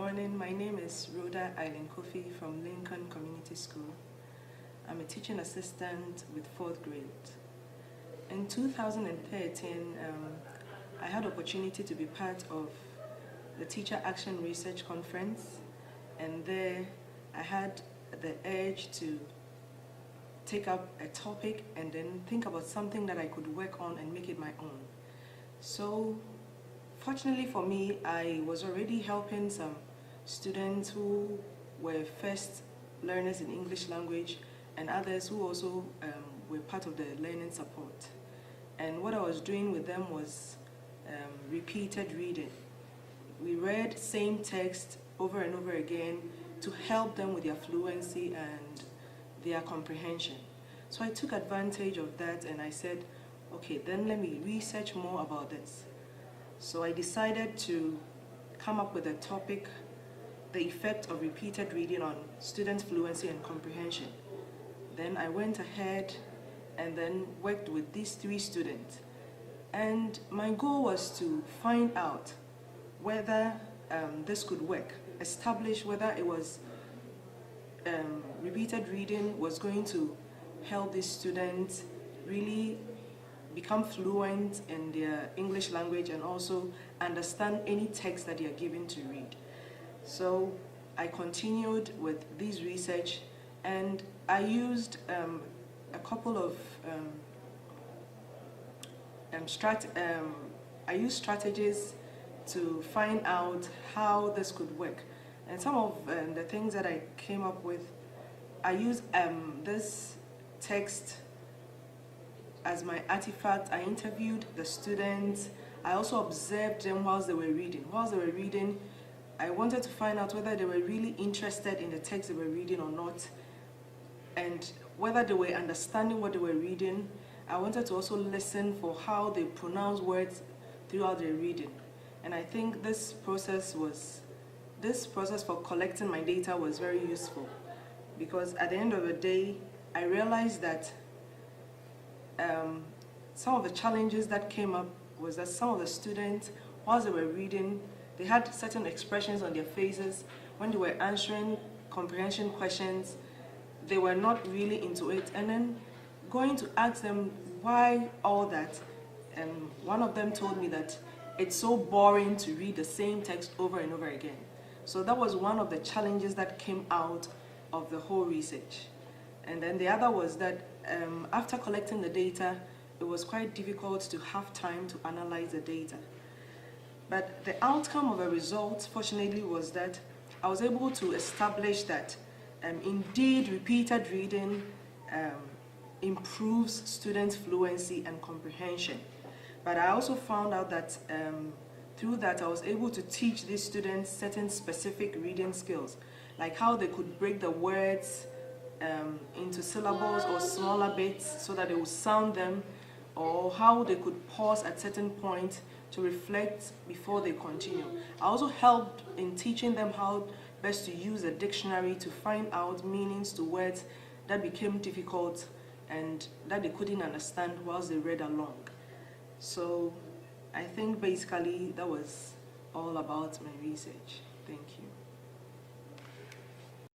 morning. My name is Rhoda Eileen Coffie from Lincoln Community School. I'm a teaching assistant with 4th grade. In 2013, I had opportunity to be part of the Teacher Action Research Conference, and there I had the urge to take up a topic and then think about something that I could work on and make it my own. So fortunately for me, I was already helping some students who were first learners in English language and others who also were part of the learning support. And what I was doing with them was repeated reading. We read same text over and over again to help them with their fluency and their comprehension. So I took advantage of that and I said, okay, then let me research more about this. So I decided to come up with a topic, the effect of repeated reading on students' fluency and comprehension. Then I went ahead and then worked with these 3 students. And my goal was to find out whether this could work, establish whether it was repeated reading was going to help these students really become fluent in their English language and also understand any text that they are given to read. So I continued with this research and I used a couple of strategies to find out how this could work. And some of the things that I came up with, I used this text as my artifact. I interviewed the students. I also observed them whilst they were reading. Whilst they were reading, I wanted to find out whether they were really interested in the text they were reading or not, and whether they were understanding what they were reading. I wanted to also listen for how they pronounce words throughout their reading. And I think this process for collecting my data was very useful, because at the end of the day, I realized that some of the challenges that came up was that some of the students, whilst they were reading, they had certain expressions on their faces. When they were answering comprehension questions, they were not really into it. And then going to ask them why all that, one of them told me that it's so boring to read the same text over and over again. So that was one of the challenges that came out of the whole research. And then the other was that after collecting the data, it was quite difficult to have time to analyze the data. But the outcome of the results, fortunately, was that I was able to establish that indeed repeated reading improves students' fluency and comprehension. But I also found out that through that I was able to teach these students certain specific reading skills, like how they could break the words into syllables or smaller bits so that they would sound them, or how they could pause at certain points to reflect before they continue. I also helped in teaching them how best to use a dictionary to find out meanings to words that became difficult and that they couldn't understand whilst they read along. So I think basically that was all about my research. Thank you.